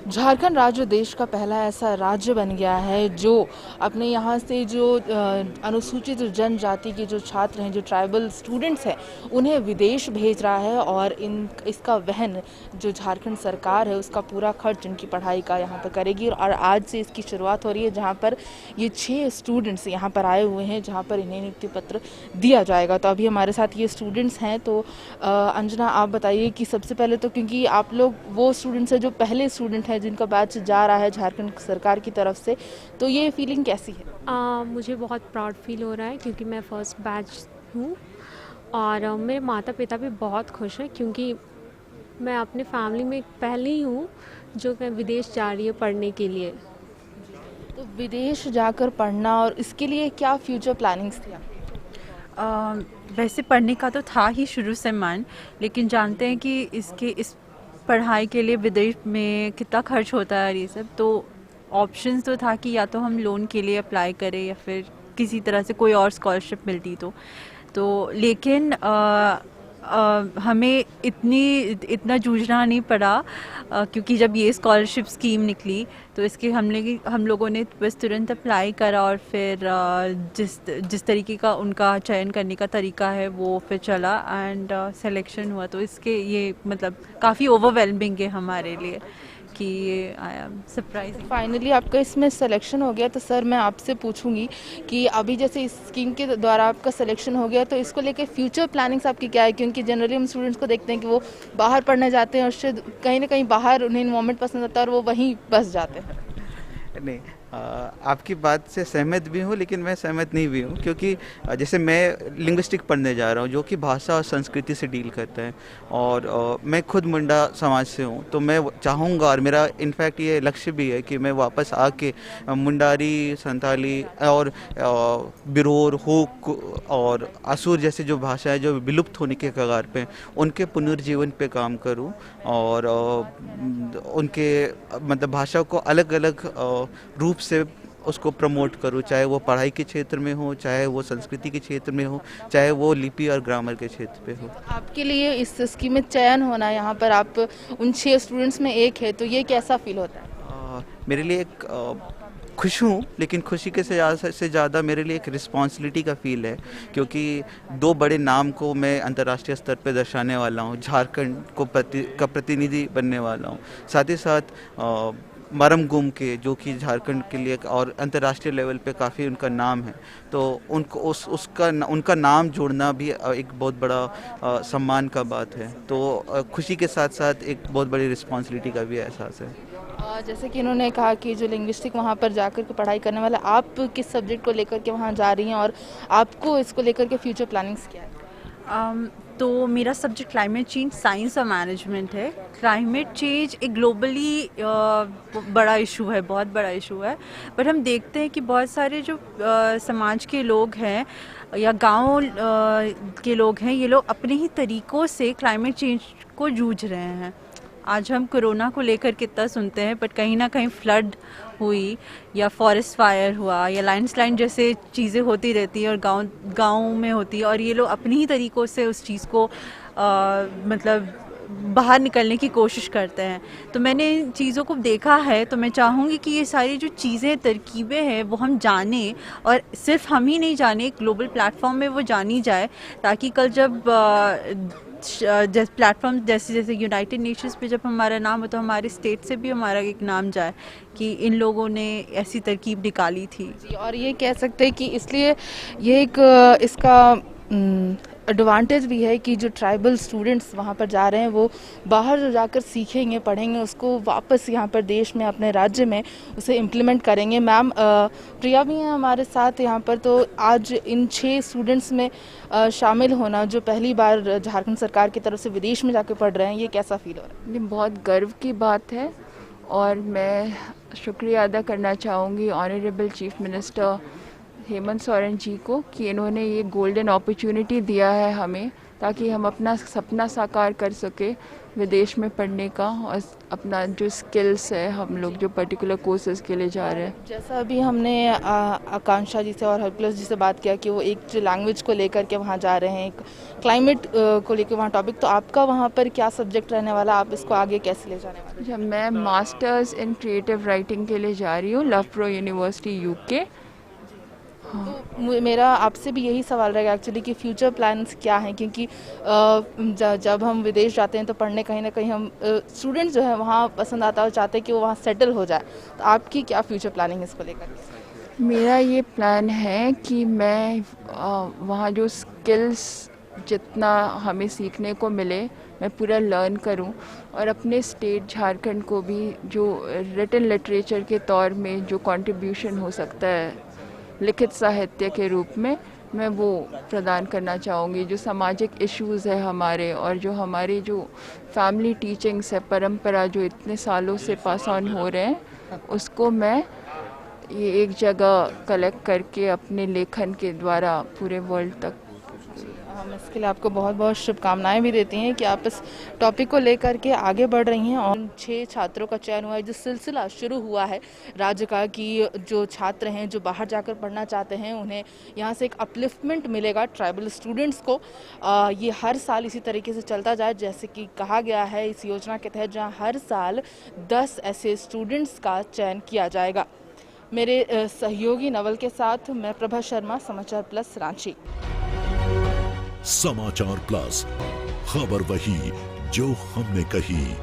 झारखंड राज्य देश का पहला ऐसा राज्य बन गया है जो अपने यहाँ से जो अनुसूचित जनजाति के जो छात्र हैं, जो ट्राइबल स्टूडेंट्स हैं, उन्हें विदेश भेज रहा है और इन इसका वहन जो झारखंड सरकार है उसका पूरा खर्च इनकी पढ़ाई का यहाँ पर करेगी। और आज से इसकी शुरुआत हो रही है, जहाँ पर ये 6 स्टूडेंट्स यहाँ पर आए हुए हैं, जहाँ पर इन्हें नियुक्ति पत्र दिया जाएगा। तो अभी हमारे साथ ये स्टूडेंट्स हैं। तो अंजना, आप बताइए कि सबसे पहले तो, क्योंकि आप लोग वो स्टूडेंट्स हैं जो पहले स्टूडेंट हैं जिनका बैच जा रहा है झारखंड सरकार की तरफ से, तो ये फीलिंग कैसी है? मुझे बहुत प्राउड फील हो रहा है क्योंकि मैं फ़र्स्ट बैच हूँ। और मेरे माता पिता भी बहुत खुश हैं क्योंकि मैं अपने फैमिली में पहली हूँ जो कि विदेश जा रही है पढ़ने के लिए। तो विदेश जाकर पढ़ना, और इसके लिए क्या फ्यूचर प्लानिंग्स थी आपकी? वैसे पढ़ने का तो था ही शुरू से मन, लेकिन जानते हैं कि इस पढ़ाई के लिए विदेश में कितना खर्च होता है और ये सब, तो ऑप्शंस तो था कि या तो हम लोन के लिए अप्लाई करें या फिर किसी तरह से कोई और स्कॉलरशिप मिलती तो लेकिन हमें इतना जूझना नहीं पड़ा, क्योंकि जब ये स्कॉलरशिप स्कीम निकली तो इसके हम लोगों ने बस तुरंत अप्लाई करा और फिर जिस तरीके का उनका चयन करने का तरीका है वो फिर चला एंड सिलेक्शन हुआ। तो इसके ये मतलब काफ़ी ओवरवेलमिंग है हमारे लिए कि ये आई एम सरप्राइज। फाइनली आपका इसमें सिलेक्शन हो गया, तो सर मैं आपसे पूछूंगी कि अभी जैसे इस स्कीम के द्वारा आपका सिलेक्शन हो गया, तो इसको लेकर फ्यूचर प्लानिंग्स आपकी क्या है? क्योंकि जनरली हम स्टूडेंट्स को देखते हैं कि वो बाहर पढ़ने जाते हैं और उससे कहीं ना कहीं बाहर उन्हें इन्वायरमेंट पसंद आता है और वो वहीं बस जाते हैं। नहीं, आपकी बात से सहमत भी हूँ, लेकिन मैं सहमत नहीं भी हूँ, क्योंकि जैसे मैं लिंग्विस्टिक पढ़ने जा रहा हूँ जो कि भाषा और संस्कृति से डील करता है, और मैं खुद मुंडा समाज से हूँ, तो मैं चाहूँगा और मेरा इनफैक्ट ये लक्ष्य भी है कि मैं वापस आके मुंडारी, संथाली और बिरोर, हुक और आसुर जैसे जो भाषाएं जो विलुप्त होने के कगार पे हैं, उनके पुनर्जीवन पे काम करूँ और उनके मतलब भाषा को अलग अलग रूप से उसको प्रमोट करूँ, चाहे वो पढ़ाई के क्षेत्र में हो, चाहे वो संस्कृति के क्षेत्र में हो, चाहे वो लिपि और ग्रामर के क्षेत्र पे हो। आपके लिए इस स्कीम में चयन होना, यहाँ पर आप उन 6 स्टूडेंट्स में एक है, तो ये कैसा फील होता है? मेरे लिए एक खुश हूँ, लेकिन खुशी के से ज़्यादा मेरे लिए एक रिस्पॉन्सिबिलिटी का फील है, क्योंकि 2 बड़े नाम को मैं अंतर्राष्ट्रीय स्तर पर दर्शाने वाला हूँ, झारखंड का प्रतिनिधि बनने वाला हूँ। साथ ही साथ मरम गुम के जो कि झारखंड के लिए और अंतर्राष्ट्रीय लेवल पे काफ़ी उनका नाम है, तो उनको उनका नाम जोड़ना भी एक बहुत बड़ा सम्मान का बात है। तो खुशी के साथ साथ एक बहुत बड़ी रिस्पॉन्सिबिलिटी का भी एहसास है। जैसे कि इन्होंने कहा कि जो लिंग्विस्टिक वहाँ पर जाकर के पढ़ाई करने वाला, आप किस सब्जेक्ट को लेकर के वहाँ जा रही हैं और आपको इसको लेकर के फ्यूचर प्लानिंग्स क्या है? तो मेरा सब्जेक्ट क्लाइमेट चेंज साइंस और मैनेजमेंट है। क्लाइमेट चेंज एक ग्लोबली बड़ा इशू है, बहुत बड़ा इशू है, बट हम देखते हैं कि बहुत सारे जो समाज के लोग हैं या गांव के लोग हैं, ये लोग अपने ही तरीक़ों से क्लाइमेट चेंज को जूझ रहे हैं। आज हम कोरोना को लेकर कितना सुनते हैं, बट कहीं ना कहीं फ्लड हुई या फॉरेस्ट फायर हुआ या लैंडस्लाइड जैसे चीज़ें होती रहती है और गांव में होती है, और ये लोग अपनी ही तरीक़ों से उस चीज़ को मतलब बाहर निकलने की कोशिश करते हैं। तो मैंने इन चीज़ों को देखा है, तो मैं चाहूँगी कि ये सारी जो चीज़ें तरकीबें हैं वो हम जानें, और सिर्फ हम ही नहीं जाने, ग्लोबल प्लेटफॉर्म में वो जानी जाए, ताकि कल जब प्लेटफॉर्म जैसे यूनाइटेड नेशंस पे जब हमारा नाम हो तो हमारे स्टेट से भी हमारा एक नाम जाए कि इन लोगों ने ऐसी तरकीब निकाली थी। जी, और ये कह सकते हैं कि इसलिए ये एक इसका एडवांटेज भी है कि जो ट्राइबल स्टूडेंट्स वहाँ पर जा रहे हैं वो बाहर जो जाकर सीखेंगे, पढ़ेंगे, उसको वापस यहाँ पर देश में, अपने राज्य में उसे इम्प्लीमेंट करेंगे। मैम प्रिया भी हैं हमारे साथ यहाँ पर। तो आज इन 6 स्टूडेंट्स में शामिल होना, जो पहली बार झारखंड सरकार की तरफ से विदेश में जाकर पढ़ रहे हैं, ये कैसा फील हो रहा है? ये बहुत गर्व की बात है, और मैं शुक्रिया अदा करना चाहूँगी honourable chief minister Hemant Soren ji को कि इन्होंने ये गोल्डन अपॉर्चुनिटी दिया है हमें ताकि हम अपना सपना साकार कर सके विदेश में पढ़ने का, और अपना जो स्किल्स है हम लोग जो पर्टिकुलर कोर्सेज के लिए जा रहे हैं। जैसा अभी हमने आकांक्षा जी से और हरप्लस जी से बात किया कि वो एक जो लैंग्वेज को लेकर के वहाँ जा रहे हैं, एक क्लाइमेट को लेकर वहाँ टॉपिक, तो आपका वहाँ पर क्या सब्जेक्ट रहने वाला, आप इसको आगे कैसे ले जाने वाले? अच्छा, मैं मास्टर्स इन क्रिएटिव राइटिंग के लिए जा रही हूँ, लवप्रो यूनिवर्सिटी यूके। तो मेरा आपसे भी यही सवाल रहेगा एक्चुअली कि फ्यूचर प्लान्स क्या हैं, क्योंकि जब हम विदेश जाते हैं तो पढ़ने कहीं ना कहीं हम स्टूडेंट्स जो है वहाँ पसंद आता है और चाहते हैं कि वो वहाँ सेटल हो जाए, तो आपकी क्या फ्यूचर प्लानिंग है इसको लेकर? मेरा ये प्लान है कि मैं वहाँ जो स्किल्स जितना हमें सीखने को मिले मैं पूरा लर्न करूं, और अपने स्टेट झारखंड को भी जो रिटन लिटरेचर के तौर में जो कंट्रीब्यूशन हो सकता है लिखित साहित्य के रूप में, मैं वो प्रदान करना चाहूँगी। जो सामाजिक इश्यूज़ है हमारे, और जो हमारी जो फैमिली टीचिंग्स है, परंपरा जो इतने सालों से पास ऑन हो रहे हैं, उसको मैं ये एक जगह कलेक्ट करके अपने लेखन के द्वारा पूरे वर्ल्ड तक। हम इसके लिए आपको बहुत बहुत शुभकामनाएं भी देती हैं कि आप इस टॉपिक को लेकर के आगे बढ़ रही हैं। और 6 छात्रों का चयन हुआ है, जो सिलसिला शुरू हुआ है राज्य का कि जो छात्र हैं जो बाहर जाकर पढ़ना चाहते हैं उन्हें यहाँ से एक अपलिफ्टमेंट मिलेगा ट्राइबल स्टूडेंट्स को। ये हर साल इसी तरीके से चलता जाए जैसे कि कहा गया है इस योजना के तहत, जहाँ हर साल 10 ऐसे स्टूडेंट्स का चयन किया जाएगा। मेरे सहयोगी नवल के साथ मैं प्रभा शर्मा, समाचार प्लस, रांची। समाचार प्लस, खबर वही जो हमने कही।